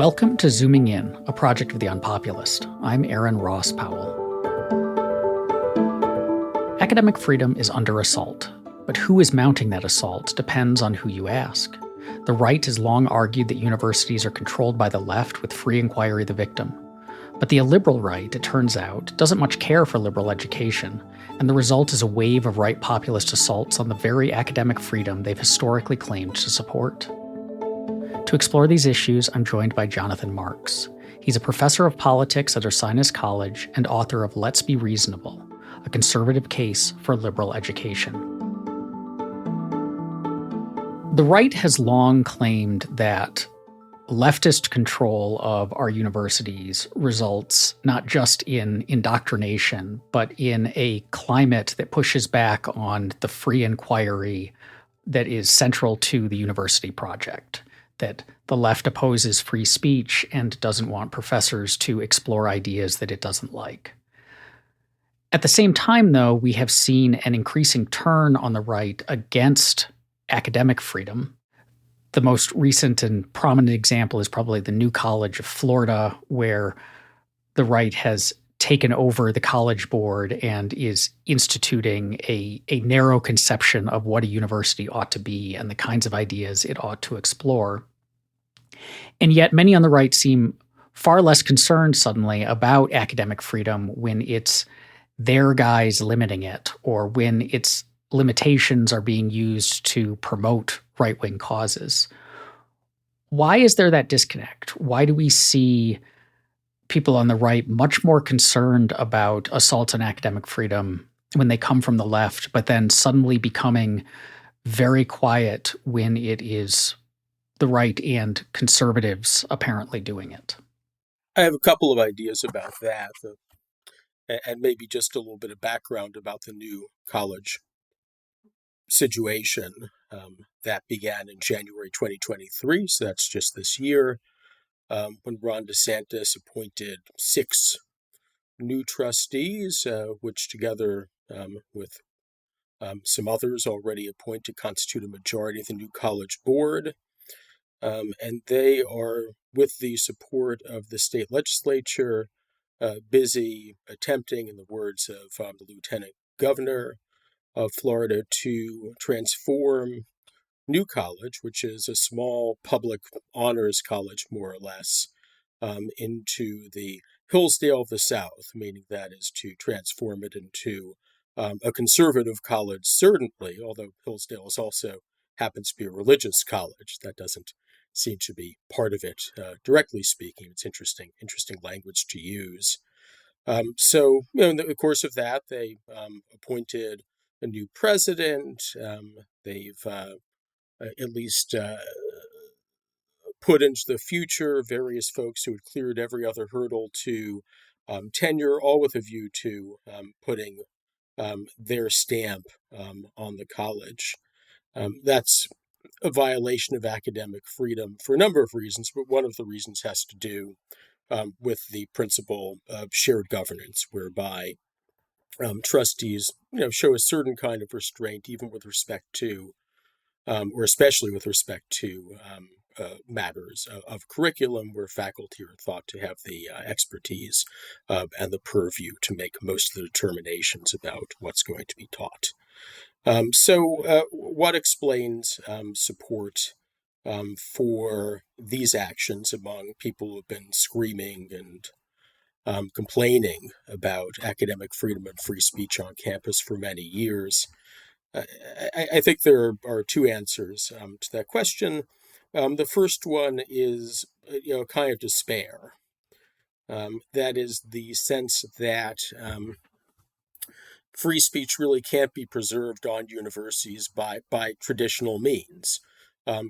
Welcome to Zooming In, a project of the Unpopulist. I'm Aaron Ross Powell. Academic freedom is under assault, but who is mounting that assault depends on who you ask. The right has long argued that universities are controlled by the left, with free inquiry the victim. But the illiberal right, it turns out, doesn't much care for liberal education, and the result is a wave of right populist assaults on the very academic freedom they've historically claimed to support. To explore these issues, I'm joined by Jonathan Marks. He's a professor of politics at Ursinus College and author of Let's Be Reasonable, a conservative case for liberal education. The right has long claimed that leftist control of our universities results not just in indoctrination, but in a climate that pushes back on the free inquiry that is central to the university project. That the left opposes free speech and doesn't want professors to explore ideas that it doesn't like. At the same time, though, we have seen an increasing turn on the right against academic freedom. The most recent and prominent example is probably the New College of Florida, where the right has taken over the college board and is instituting a narrow conception of what a university ought to be and the kinds of ideas it ought to explore. And yet many on the right seem far less concerned suddenly about academic freedom when it's their guys limiting it, or when its limitations are being used to promote right-wing causes. Why is there that disconnect? Why do we see people on the right much more concerned about assaults on academic freedom when they come from the left, but then suddenly becoming very quiet when it is the right and conservatives apparently doing it? I have a couple of ideas about that, and maybe just a little bit of background about the New College situation. That began in January 2023, so that's just this year, when Ron DeSantis appointed 6 new trustees, which together with some others already appointed constitute a majority of the New College Board. And they are, with the support of the state legislature, busy attempting, in the words of the lieutenant governor of Florida, to transform New College, which is a small public honors college, more or less, into the Hillsdale of the South, meaning that is to transform it into a conservative college, certainly, although Hillsdale is also happens to be a religious college. That doesn't seem to be part of it, directly speaking. It's interesting language to use. So, in the course of that, they appointed a new president. They've at least put into the future various folks who had cleared every other hurdle to tenure, all with a view to putting their stamp on the college. That's a violation of academic freedom for a number of reasons, but one of the reasons has to do with the principle of shared governance, whereby trustees, show a certain kind of restraint, even with respect to, or especially with respect to, matters of curriculum, where faculty are thought to have the expertise and the purview to make most of the determinations about what's going to be taught. So what explains support for these actions among people who have been screaming and complaining about academic freedom and free speech on campus for many years? I think there are 2 answers to that question. The first one is, kind of despair. That is the sense that free speech really can't be preserved on universities by traditional means.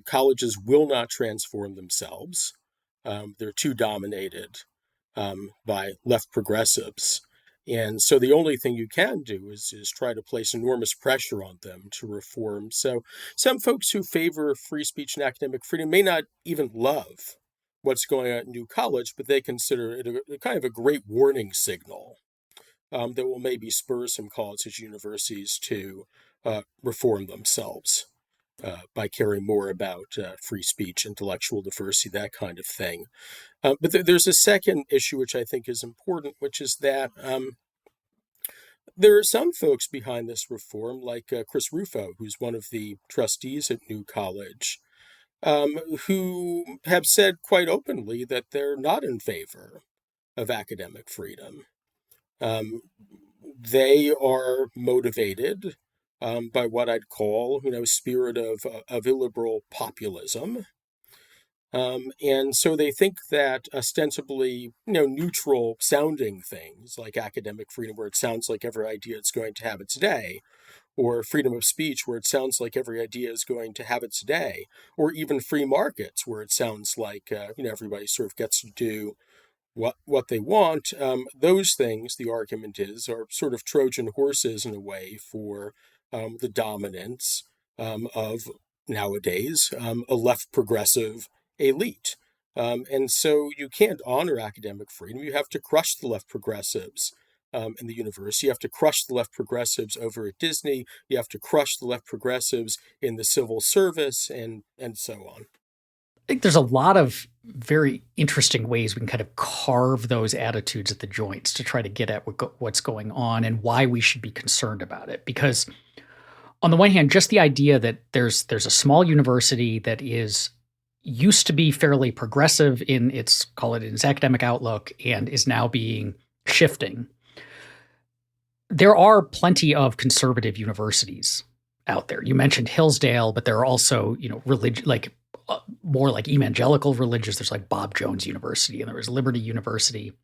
Colleges will not transform themselves. They're too dominated by left progressives. And so the only thing you can do is try to place enormous pressure on them to reform. So some folks who favor free speech and academic freedom may not even love what's going on at New College, but they consider it a kind of a great warning signal that will maybe spur some colleges, universities to reform themselves. by caring more about free speech, intellectual diversity, that kind of thing. But there's a second issue which I think is important, which is that there are some folks behind this reform, like Chris Rufo, who's one of the trustees at New College, who have said quite openly that they're not in favor of academic freedom. They are motivated by what I'd call, spirit of illiberal populism. And so they think that ostensibly, neutral sounding things like academic freedom, where it sounds like every idea is going to have its day, or freedom of speech, where it sounds like every idea is going to have its day, or even free markets, where it sounds like, everybody sort of gets to do what they want. Those things, the argument is, are sort of Trojan horses in a way for the dominance of nowadays a left progressive elite. And so you can't honor academic freedom. You have to crush the left progressives in the university. You have to crush the left progressives over at Disney. You have to crush the left progressives in the civil service, and so on. I think there's a lot of very interesting ways we can kind of carve those attitudes at the joints to try to get at what's going on and why we should be concerned about it. Because on the one hand, just the idea that there's a small university that used to be fairly progressive in its academic outlook and is now being shifting. There are plenty of conservative universities out there. You mentioned Hillsdale, but there are also, more like evangelical religious. There's like Bob Jones University, and there was Liberty University.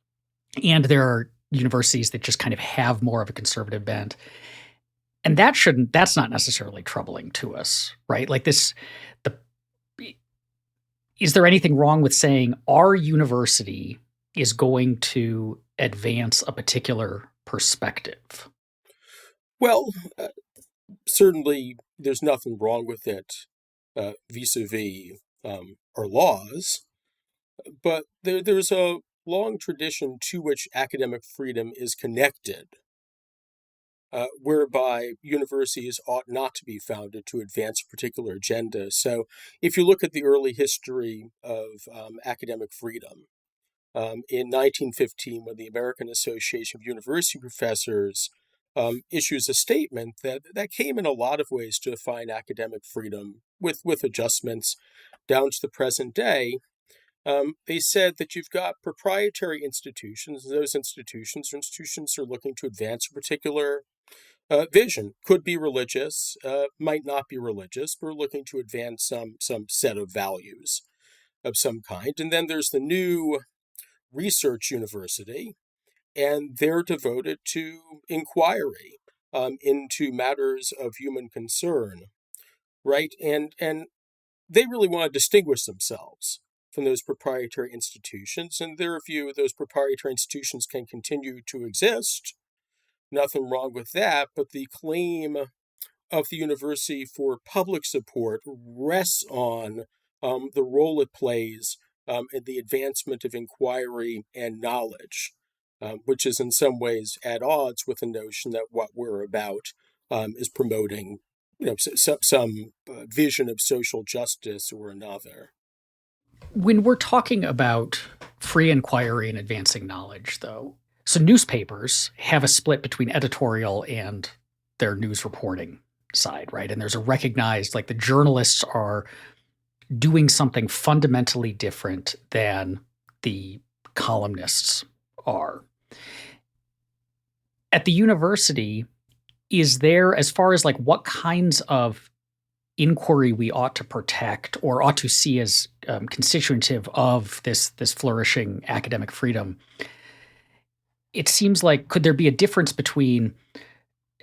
And there are universities that just kind of have more of a conservative bent. And that's not necessarily troubling to us, right? Like is there anything wrong with saying our university is going to advance a particular perspective? Well, certainly there's nothing wrong with it vis-a-vis our laws, but there's a long tradition to which academic freedom is connected, whereby universities ought not to be founded to advance a particular agenda. So if you look at the early history of academic freedom, in 1915, when the American Association of University Professors issues a statement that came in a lot of ways to define academic freedom with adjustments down to the present day. They said that you've got proprietary institutions, and those institutions are looking to advance a particular vision. Could be religious, might not be religious, but we're looking to advance some set of values of some kind. And then there's the new research university, and they're devoted to inquiry into matters of human concern, right? And they really want to distinguish themselves from those proprietary institutions. In their view, those proprietary institutions can continue to exist. Nothing wrong with that, but the claim of the university for public support rests on the role it plays in the advancement of inquiry and knowledge, which is in some ways at odds with the notion that what we're about is promoting, some vision of social justice or another. When we're talking about free inquiry and advancing knowledge, though, so newspapers have a split between editorial and their news reporting side, right? And there's a recognized, like the journalists are doing something fundamentally different than the columnists are. At the university, is there, as far as like what kinds of inquiry we ought to protect or ought to see as constitutive of this flourishing academic freedom, it seems like, could there be a difference between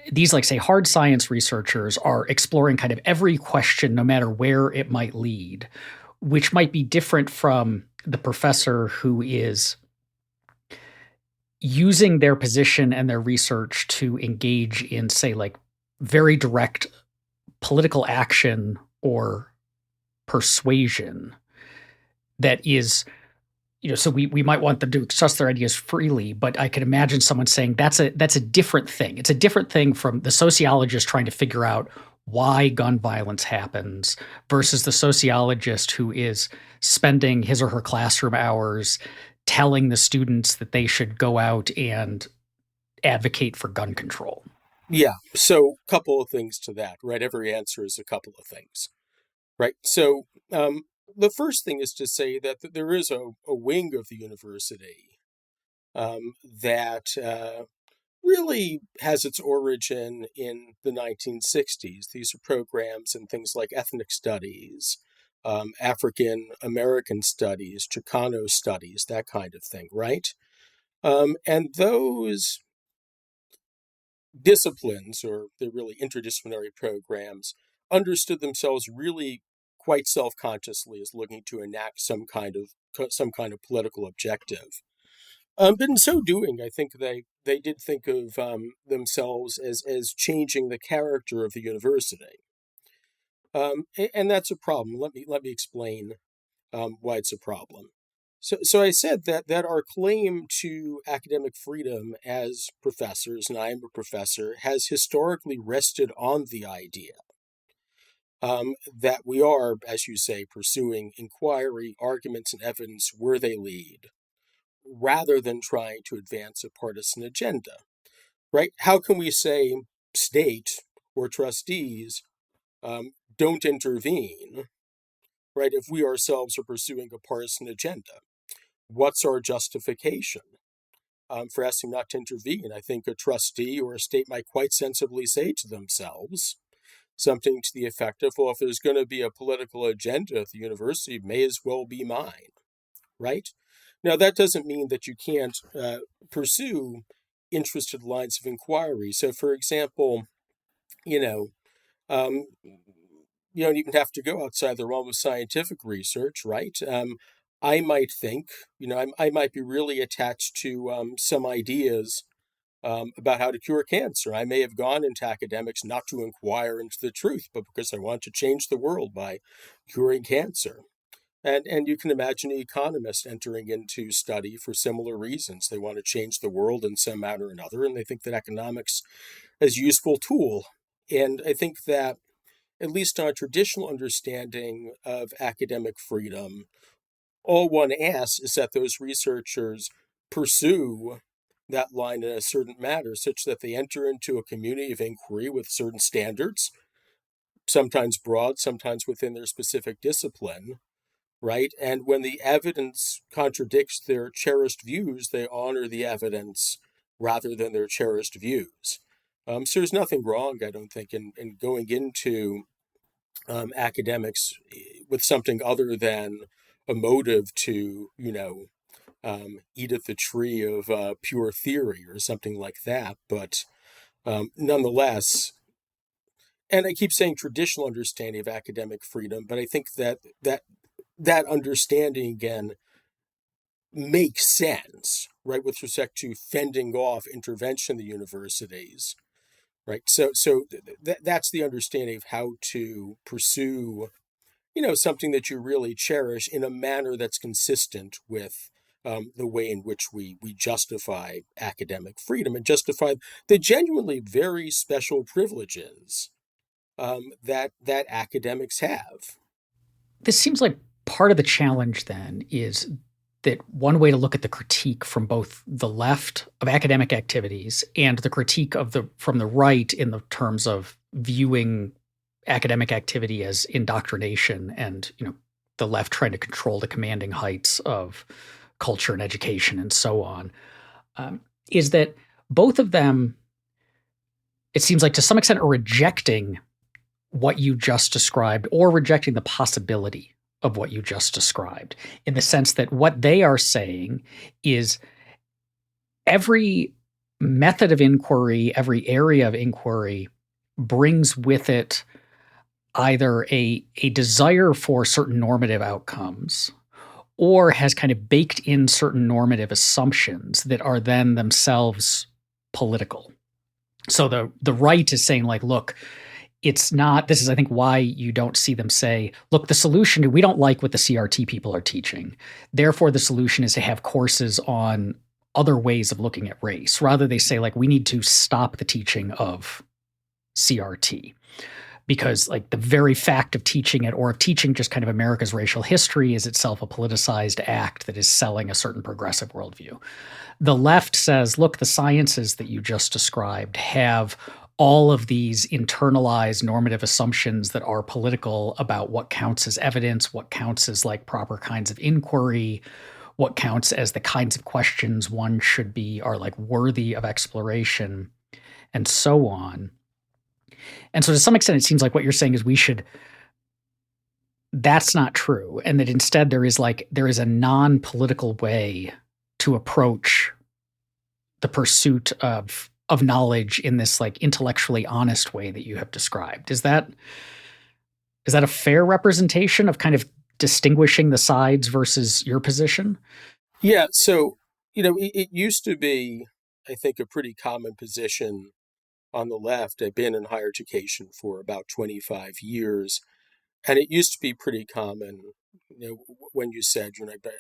these, like, say, hard science researchers are exploring kind of every question, no matter where it might lead, which might be different from the professor who is using their position and their research to engage in, say, like very direct political action or persuasion that is, so we might want them to express their ideas freely, but I can imagine someone saying that's a different thing. It's a different thing from the sociologist trying to figure out why gun violence happens versus the sociologist who is spending his or her classroom hours telling the students that they should go out and advocate for gun control. Yeah. So, couple of things to that, right? Every answer is a couple of things, right? So, the first thing is to say that there is a wing of the university that really has its origin in the 1960s. These are programs in things like ethnic studies, African American studies, Chicano studies, that kind of thing, right? And those disciplines, or they're really interdisciplinary programs, understood themselves really quite self-consciously as looking to enact some kind of political objective. But in so doing, I think they did think of themselves as changing the character of the university, and that's a problem. Let me explain why it's a problem. So I said that our claim to academic freedom as professors, and I am a professor, has historically rested on the idea that we are, as you say, pursuing inquiry, arguments, and evidence where they lead, rather than trying to advance a partisan agenda, right? How can we say state or trustees don't intervene, right, if we ourselves are pursuing a partisan agenda? What's our justification for asking not to intervene? I think a trustee or a state might quite sensibly say to themselves something to the effect of, well, if there's going to be a political agenda at the university, it may as well be mine, right? Now, that doesn't mean that you can't pursue interested lines of inquiry. So, for example, you know, you don't even have to go outside the realm of scientific research, right? I might think, I might be really attached to some ideas about how to cure cancer. I may have gone into academics not to inquire into the truth, but because I want to change the world by curing cancer. And you can imagine an economist entering into study for similar reasons. They want to change the world in some manner or another, and they think that economics is a useful tool. And I think that, at least on a traditional understanding of academic freedom, all one asks is that those researchers pursue that line in a certain manner, such that they enter into a community of inquiry with certain standards, sometimes broad, sometimes within their specific discipline, right? And when the evidence contradicts their cherished views, they honor the evidence rather than their cherished views. So there's nothing wrong, I don't think, in going into academics with something other than a motive to, eat at the tree of pure theory or something like that. But nonetheless, and I keep saying traditional understanding of academic freedom, but I think that understanding again makes sense, right, with respect to fending off intervention in the universities, right? So that's the understanding of how to pursue, something that you really cherish in a manner that's consistent with the way in which we justify academic freedom and justify the genuinely very special privileges that academics have. This seems like part of the challenge then is that one way to look at the critique from both the left of academic activities and the critique from the right in the terms of viewing academic activity as indoctrination and, the left trying to control the commanding heights of culture and education and so on, is that both of them, it seems like to some extent, are rejecting what you just described or rejecting the possibility of what you just described, in the sense that what they are saying is every method of inquiry, every area of inquiry brings with it either a desire for certain normative outcomes or has kind of baked in certain normative assumptions that are then themselves political. So the right is saying, like, look, it's not, this is, I think, why you don't see them say, look, the solution, we don't like what the CRT people are teaching. Therefore, the solution is to have courses on other ways of looking at race. Rather, they say, like, we need to stop the teaching of CRT. because like the very fact of teaching it, or of teaching just kind of America's racial history, is itself a politicized act that is selling a certain progressive worldview. The left says, look, the sciences that you just described have all of these internalized normative assumptions that are political about what counts as evidence, what counts as like proper kinds of inquiry, what counts as the kinds of questions one should be are like worthy of exploration, and so on. And so to some extent, it seems like what you're saying is that's not true. And that instead there is a non-political way to approach the pursuit of knowledge in this like intellectually honest way that you have described. Is that a fair representation of kind of distinguishing the sides versus your position? Yeah. So, it used to be, I think, a pretty common position on the left. I've been in higher education for about 25 years. And it used to be pretty common, when you said,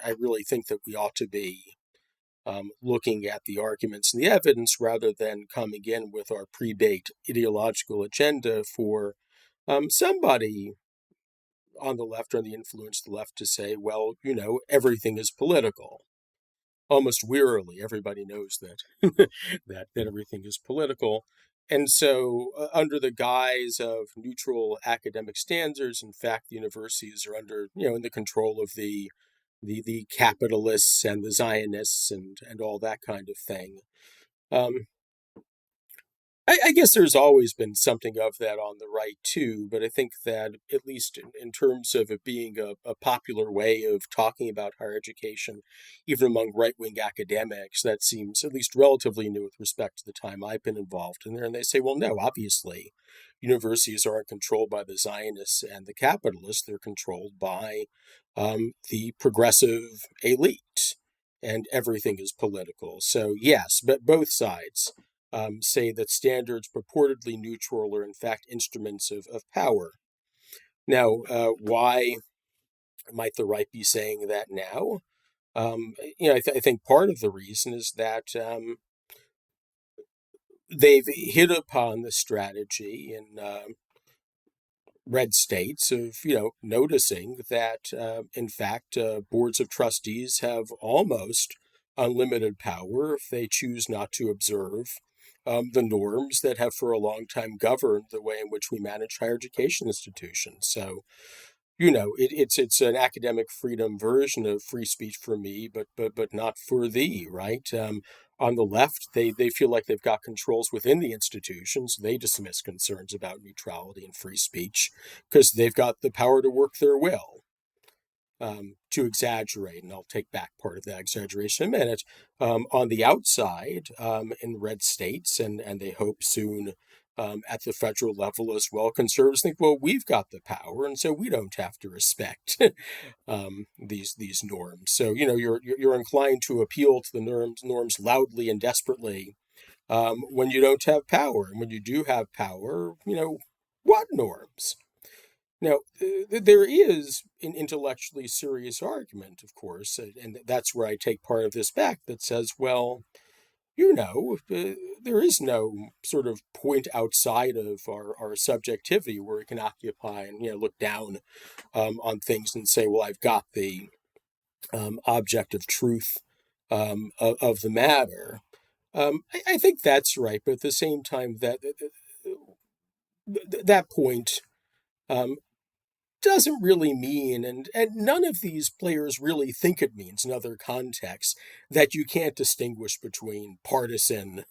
I really think that we ought to be looking at the arguments and the evidence rather than coming in with our pre-baked ideological agenda for somebody on the left or on the influence of the left to say, well, everything is political. Almost wearily, everybody knows that that everything is political. And so, under the guise of neutral academic standards, in fact, the universities are under, in the control of the capitalists and the Zionists and all that kind of thing. Um, I guess there's always been something of that on the right too, but I think that at least in terms of it being a popular way of talking about higher education, even among right-wing academics, that seems at least relatively new with respect to the time I've been involved in there. And they say, well, no, obviously, universities aren't controlled by the Zionists and the capitalists. They're controlled by the progressive elite, and everything is political. So yes, but both sides say that standards purportedly neutral are in fact instruments of power. Now, why might the right be saying that now? I think part of the reason is that they've hit upon the strategy in red states of noticing that in fact boards of trustees have almost unlimited power if they choose not to observe the norms that have for a long time governed the way in which we manage higher education institutions. So it's an academic freedom version of free speech for me, but not for thee, right? On the left, they feel like they've got controls within the institutions. They dismiss concerns about neutrality and free speech because they've got the power to work their will. To exaggerate, and I'll take back part of that exaggeration in a minute, on the outside, in red states, and they hope soon at the federal level as well, conservatives think, well, we've got the power, and so we don't have to respect these norms. So you're inclined to appeal to the norms loudly and desperately when you don't have power, and when you do have power, what norms? Now, there is an intellectually serious argument, of course, and that's where I take part of this back, that says, well, there is no sort of point outside of our subjectivity where we can occupy and, look down on things and say, well, I've got the objective truth of the matter. I think that's right, but at the same time, that point doesn't really mean, and none of these players really think it means in other contexts, that you can't distinguish between partisan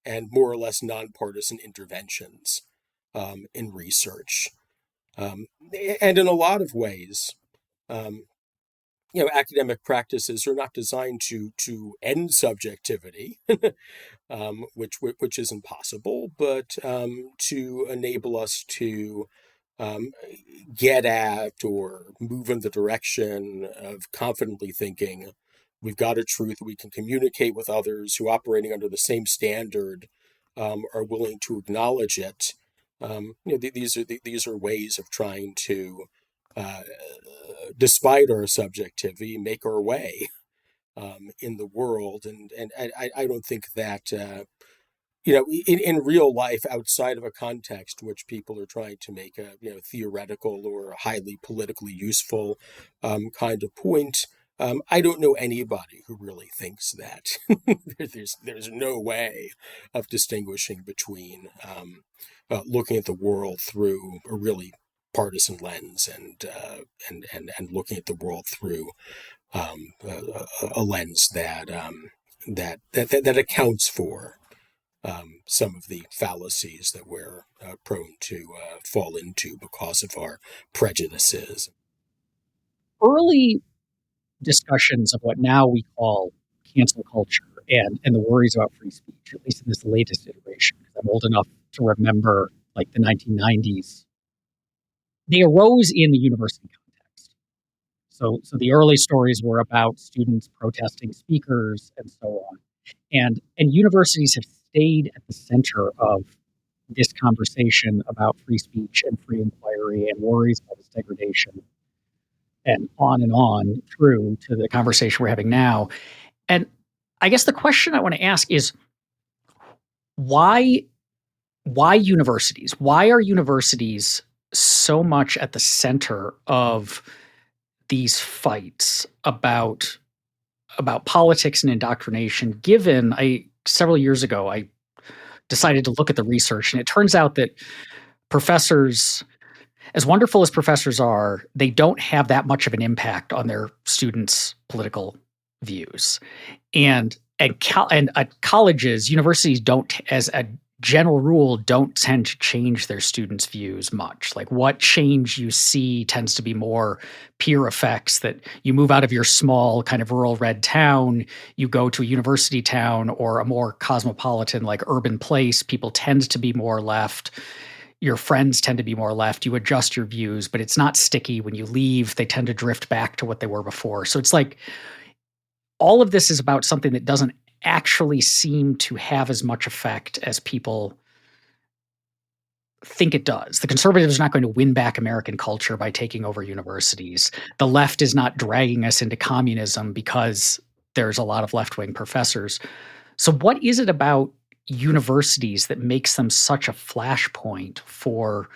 and more or less nonpartisan interventions in research. And in a lot of ways, academic practices are not designed to end subjectivity, which is impossible, but to enable us to get at or move in the direction of confidently thinking we've got a truth, we can communicate with others who, operating under the same standard, are willing to acknowledge it. These are ways of trying to, despite our subjectivity, make our way in the world. And I don't think that in real life, outside of a context in which people are trying to make a theoretical or a highly politically useful kind of point. I don't know anybody who really thinks that. There's no way of distinguishing between looking at the world through a really partisan lens and looking at the world through a lens that accounts for some of the fallacies that we're prone to fall into because of our prejudices. Early discussions of what now we call cancel culture and the worries about free speech, at least in this latest iteration, because I'm old enough to remember like the 1990s, they arose in the university context. So the early stories were about students protesting speakers and so on. And universities have stayed at the center of this conversation about free speech and free inquiry and worries about its degradation and on through to the conversation we're having now. And I guess the question I want to ask is why universities? Why are universities so much at the center of these fights about politics and indoctrination? Given I several years ago I decided to look at the research, and it turns out that professors, as wonderful as professors are, they don't have that much of an impact on their students' political views. And colleges, universities don't, as a general rule, don't tend to change their students' views much. Like what change you see tends to be more peer effects, that you move out of your small kind of rural red town, you go to a university town or a more cosmopolitan like urban place, people tend to be more left. Your friends tend to be more left. You adjust your views, but it's not sticky. When you leave, they tend to drift back to what they were before. So it's like all of this is about something that doesn't actually seem to have as much effect as people think it does. The conservatives are not going to win back American culture by taking over universities. The left is not dragging us into communism because there's a lot of left-wing professors. So what is it about universities that makes them such a flashpoint for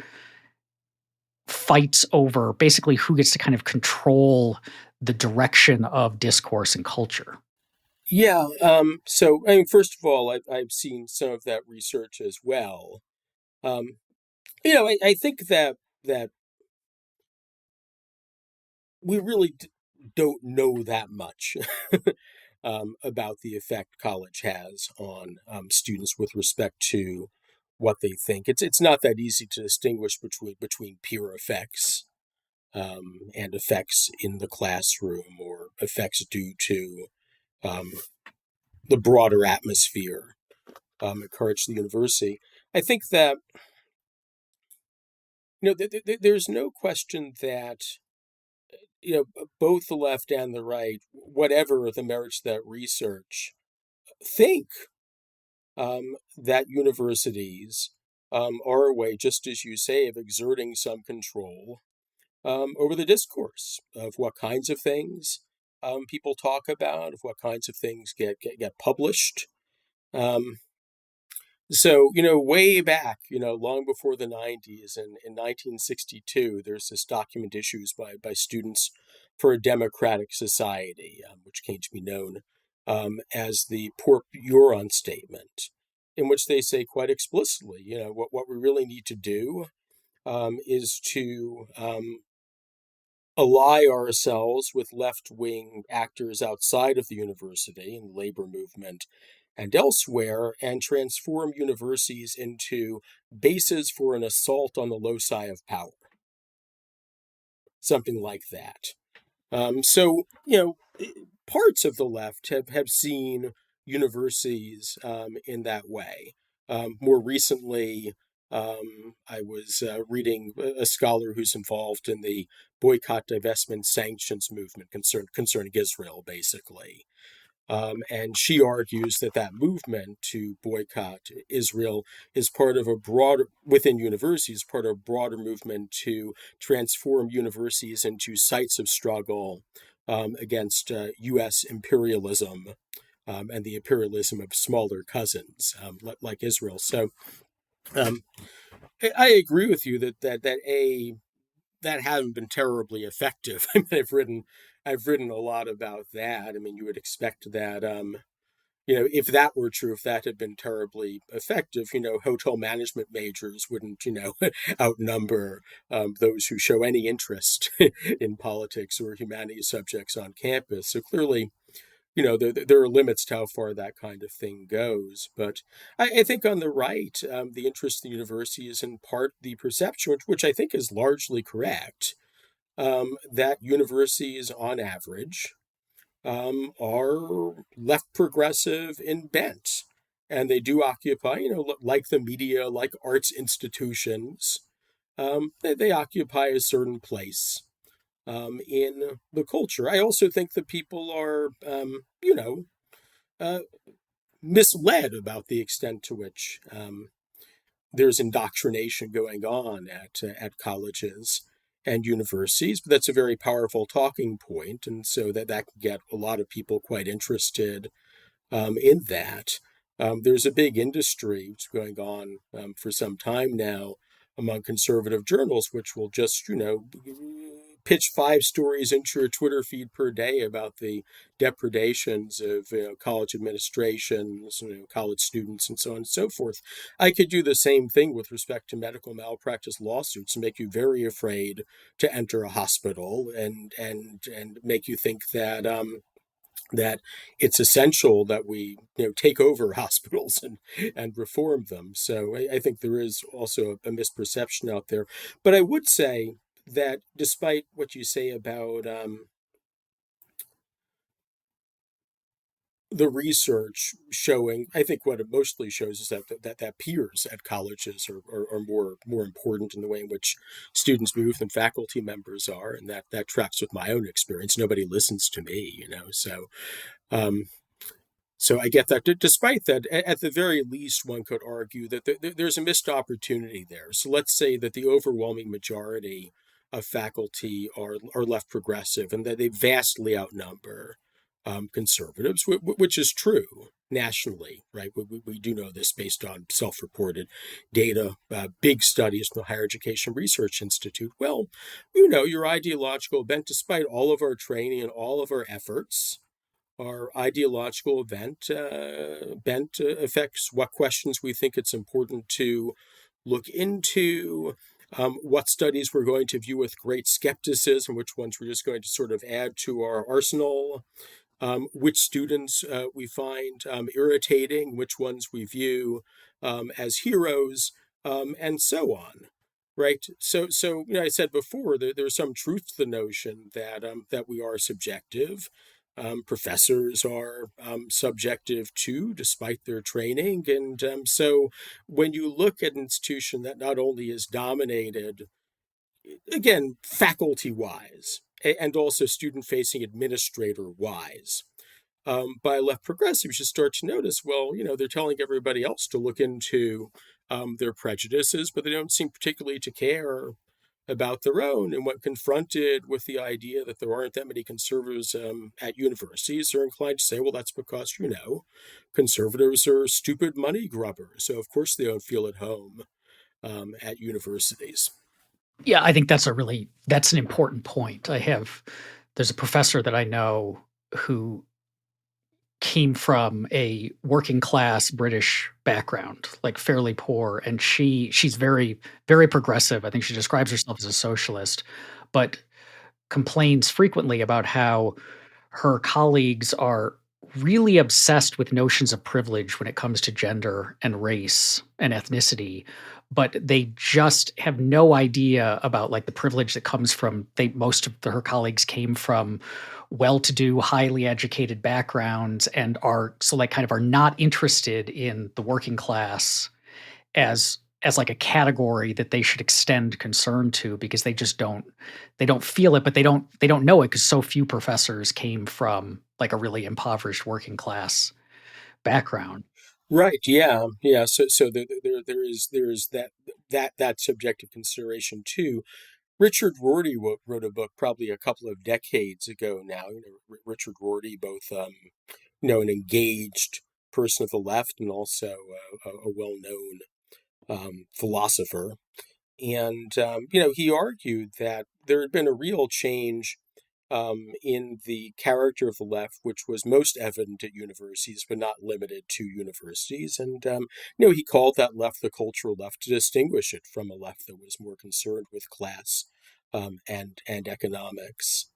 fights over basically who gets to kind of control the direction of discourse and culture? Yeah. So, I mean, first of all, I've seen some of that research as well. Um, I think that we really don't know that much about the effect college has on students with respect to what they think. It's not that easy to distinguish between peer effects and effects in the classroom or effects due to um, the broader atmosphere encouraged the university. I think that there's no question that both the left and the right, whatever the merits of that research, think that universities are a way, just as you say, of exerting some control over the discourse of what kinds of things people talk about, of what kinds of things get published. Um, So, way back, long before the 90s, in 1962, there's this document issued by Students for a Democratic Society, which came to be known as the Port Huron Statement, in which they say quite explicitly, what we really need to do is to ally ourselves with left-wing actors outside of the university and the labor movement and elsewhere, and transform universities into bases for an assault on the loci of power. Something like that. So, parts of the left have seen universities in that way. More recently, I was reading a scholar who's involved in the boycott, divestment, sanctions movement concerning Israel, basically. And she argues that movement to boycott Israel is part of a broader, within universities, part of a broader movement to transform universities into sites of struggle against U.S. imperialism and the imperialism of smaller cousins like Israel. So um, I agree with you that hasn't been terribly effective. I mean, I've written a lot about that. I mean, you would expect that if that were true, if that had been terribly effective, hotel management majors wouldn't, outnumber those who show any interest in politics or humanities subjects on campus. So clearly, there are limits to how far that kind of thing goes. But I think on the right, the interest in the university is in part the perception, which I think is largely correct, that universities on average are left progressive in bent. And they do occupy, like the media, like arts institutions, they occupy a certain place in the culture. I also think that people are, uh, misled about the extent to which there's indoctrination going on at colleges and universities. But that's a very powerful talking point, and so that can get a lot of people quite interested in that. There's a big industry going on for some time now among conservative journals, which will just, pitch 5 stories into your Twitter feed per day about the depredations of college administrations, college students, and so on and so forth. I could do the same thing with respect to medical malpractice lawsuits and make you very afraid to enter a hospital and make you think that it's essential that we take over hospitals and reform them. So I think there is also a misperception out there. But I would say that despite what you say about the research showing, I think what it mostly shows is that peers at colleges are more important in the way in which students move than faculty members are, and that tracks with my own experience. Nobody listens to me, so um, so I get that. Despite that, at the very least, one could argue that there's a missed opportunity there. So let's say that the overwhelming majority of faculty are left progressive and that they vastly outnumber conservatives, which is true nationally, right? We do know this based on self-reported data, big studies from the Higher Education Research Institute. Well, your ideological bent, despite all of our training and all of our efforts, our ideological bent affects what questions we think it's important to look into, what studies we're going to view with great skepticism, which ones we're just going to sort of add to our arsenal, which students we find irritating, which ones we view as heroes, and so on. Right. So I said before there's some truth to the notion that we are subjective. Professors are subjective too, despite their training. And so when you look at an institution that not only is dominated, again, faculty wise, and also student facing administrator wise, by left progressives, you start to notice, well, they're telling everybody else to look into their prejudices, but they don't seem particularly to care about their own. And when confronted with the idea that there aren't that many conservatives at universities, they're inclined to say, well, that's because, conservatives are stupid money grubbers. So, of course, they don't feel at home at universities. Yeah, I think that's an important point. There's a professor that I know who came from a working class British background, like fairly poor, and she's very, very progressive. I think she describes herself as a socialist, but complains frequently about how her colleagues are really obsessed with notions of privilege when it comes to gender and race and ethnicity, but they just have no idea about like the privilege that comes from most of her colleagues came from well-to-do, highly educated backgrounds and are so like kind of are not interested in the working class as like a category that they should extend concern to because they don't feel it, but they don't know it because so few professors came from like a really impoverished working class background. Right. Yeah. Yeah. So there is that subjective consideration too. Richard Rorty wrote a book probably a couple of decades ago now. Richard Rorty, both an engaged person of the left and also a well-known philosopher. And he argued that there had been a real change in the character of the left, which was most evident at universities, but not limited to universities. And he called that left the cultural left to distinguish it from a left that was more concerned with class and economics.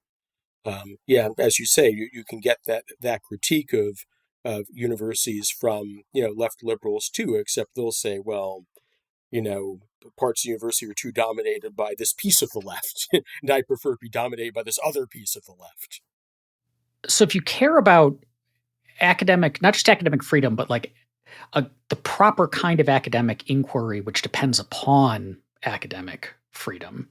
As you say, you can get that critique of universities from left liberals too, except they'll say, well, parts of the university are too dominated by this piece of the left, and I prefer to be dominated by this other piece of the left. So if you care about not just academic freedom, but like the proper kind of academic inquiry, which depends upon academic freedom,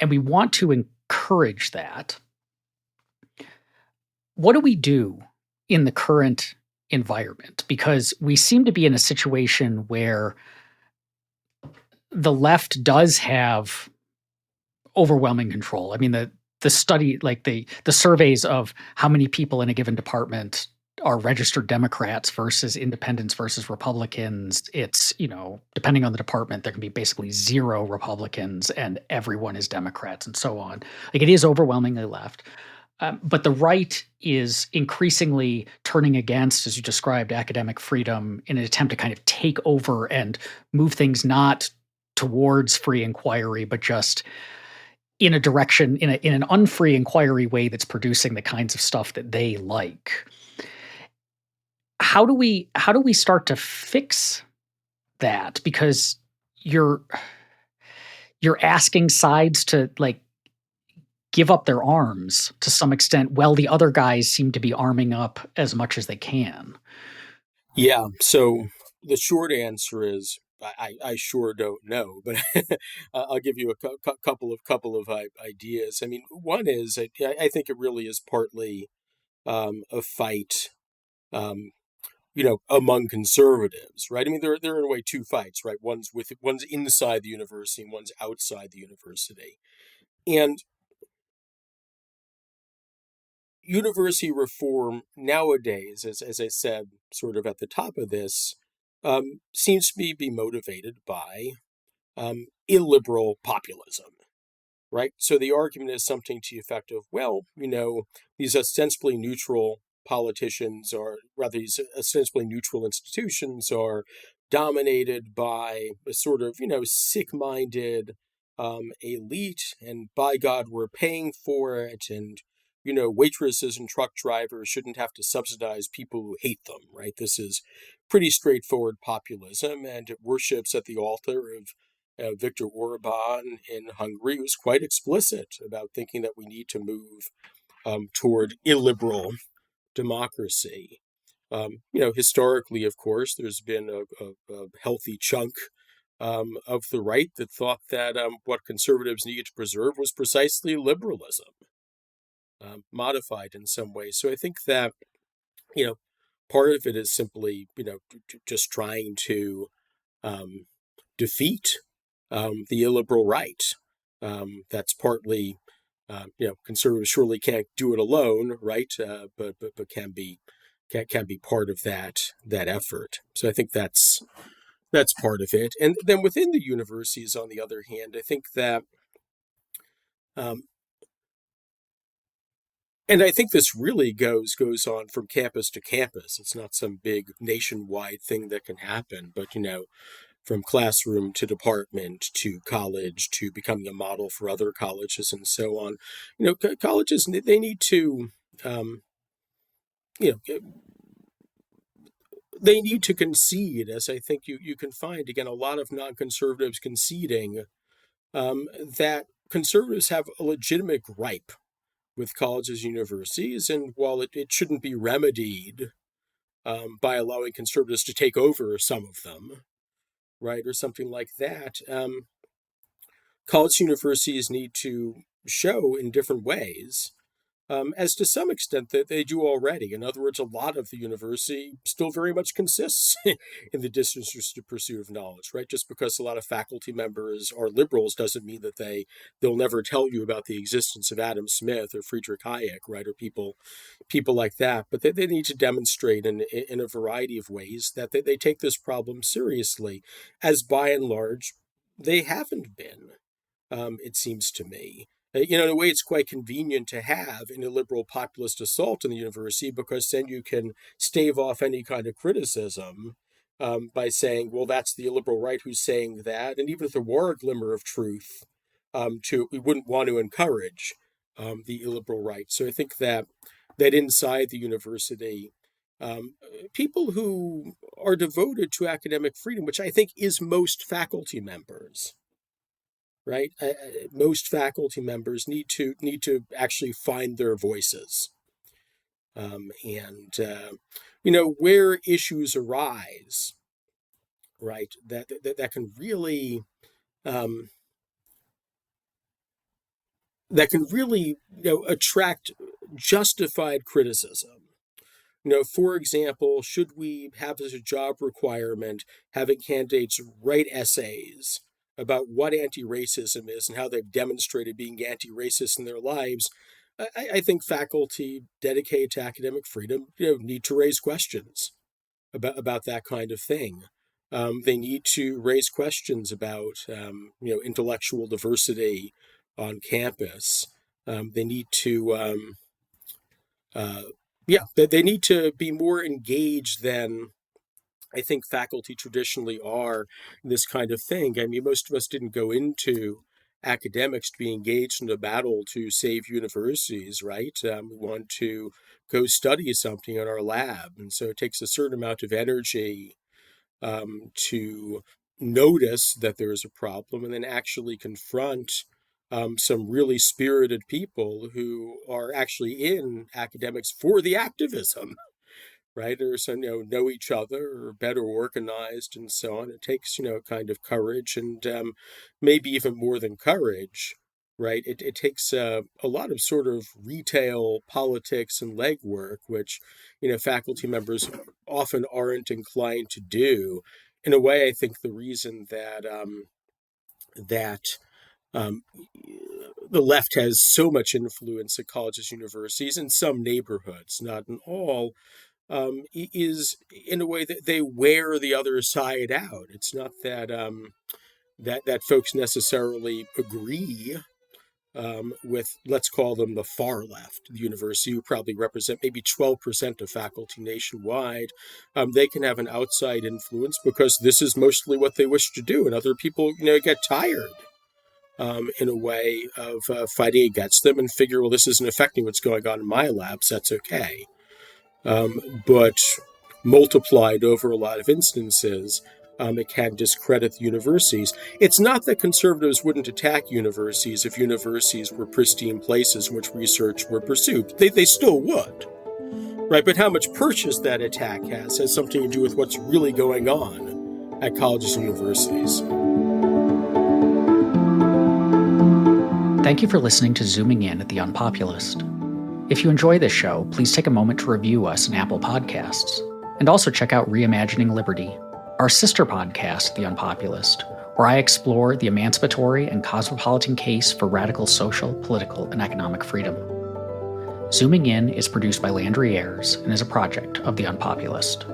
and we want to encourage that, what do we do in the current environment? Because we seem to be in a situation where the left does have overwhelming control. I mean, the study, like the surveys of how many people in a given department are registered Democrats versus independents versus Republicans. It's, depending on the department, there can be basically 0 Republicans and everyone is Democrats and so on. Like, it is overwhelmingly left. But the right is increasingly turning against, as you described, academic freedom in an attempt to kind of take over and move things not towards free inquiry, but just in a direction, in an unfree inquiry way that's producing the kinds of stuff that they like. How do we start to fix that? Because you're asking sides to like give up their arms to some extent, while the other guys seem to be arming up as much as they can. Yeah. So the short answer is I sure don't know, but I'll give you a couple of ideas. I mean, one is I think it really is partly a fight, among conservatives, right? I mean, there are in a way 2 fights, right? One's inside the university and one's outside the university, and university reform nowadays, as I said, sort of at the top of this, seems to be motivated by illiberal populism, right? So the argument is something to the effect of, well, these ostensibly neutral politicians, or rather these ostensibly neutral institutions, are dominated by a sort of, sick-minded elite, and by God, we're paying for it, and waitresses and truck drivers shouldn't have to subsidize people who hate them, right? This is pretty straightforward populism, and it worships at the altar of Viktor Orban in Hungary, was quite explicit about thinking that we need to move toward illiberal democracy. Historically, of course, there's been a healthy chunk of the right that thought that what conservatives needed to preserve was precisely liberalism, modified in some way. So I think that, part of it is simply, just trying to defeat the illiberal right. That's partly, conservatives surely can't do it alone, right? But can be part of that effort. So I think that's part of it. And then within the universities, on the other hand, I think that, and I think this really goes on from campus to campus. It's not some big nationwide thing that can happen, but from classroom to department to college to becoming a model for other colleges and so on. Colleges, they need to, they need to concede, as I think you can find, again, a lot of non-conservatives conceding that conservatives have a legitimate gripe with colleges and universities, and while it shouldn't be remedied by allowing conservatives to take over some of them, right, or something like that, college universities need to show in different ways as to some extent that they do already. In other words, a lot of the university still very much consists in the disinterested pursuit of knowledge, right? Just because a lot of faculty members are liberals doesn't mean that they'll never tell you about the existence of Adam Smith or Friedrich Hayek, right? Or people like that. But they need to demonstrate in a variety of ways that they take this problem seriously, as by and large they haven't been, it seems to me. In a way, it's quite convenient to have an illiberal populist assault on the university, because then you can stave off any kind of criticism by saying, well, that's the illiberal right who's saying that. And even if there were a glimmer of truth, we wouldn't want to encourage the illiberal right. So I think that inside the university, people who are devoted to academic freedom, which I think is most faculty members, right? Most faculty members need to actually find their voices, and where issues arise, right? That can really attract justified criticism. For example, should we have as a job requirement having candidates write essays about what anti-racism is and how they've demonstrated being anti-racist in their lives? I think faculty dedicated to academic freedom, need to raise questions about that kind of thing. They need to raise questions about, intellectual diversity on campus. They need to, they need to be more engaged than I think faculty traditionally are in this kind of thing. I mean, most of us didn't go into academics to be engaged in a battle to save universities, right? We want to go study something in our lab. And so it takes a certain amount of energy to notice that there is a problem and then actually confront some really spirited people who are actually in academics for the activism, right? Or some, know each other or better organized and so on. It takes, kind of courage and maybe even more than courage, right? It takes a lot of sort of retail politics and legwork, which, faculty members often aren't inclined to do. In a way, I think the reason that the left has so much influence at colleges, universities, in some neighborhoods, not in all, is in a way that they wear the other side out. It's not that that folks necessarily agree with, let's call them the far left, the university, who probably represent maybe 12% of faculty nationwide. They can have an outside influence because this is mostly what they wish to do, and other people, get tired in a way of fighting against them and figure, well, this isn't affecting what's going on in my lab, so that's okay. But multiplied over a lot of instances, it can discredit the universities. It's not that conservatives wouldn't attack universities if universities were pristine places in which research were pursued. They still would, right? But how much purchase that attack has something to do with what's really going on at colleges and universities. Thank you for listening to Zooming In at The Unpopulist. If you enjoy this show, please take a moment to review us in Apple Podcasts. And also check out Reimagining Liberty, our sister podcast, The Unpopulist, where I explore the emancipatory and cosmopolitan case for radical social, political, and economic freedom. Zooming In is produced by Landry Ayers and is a project of The Unpopulist.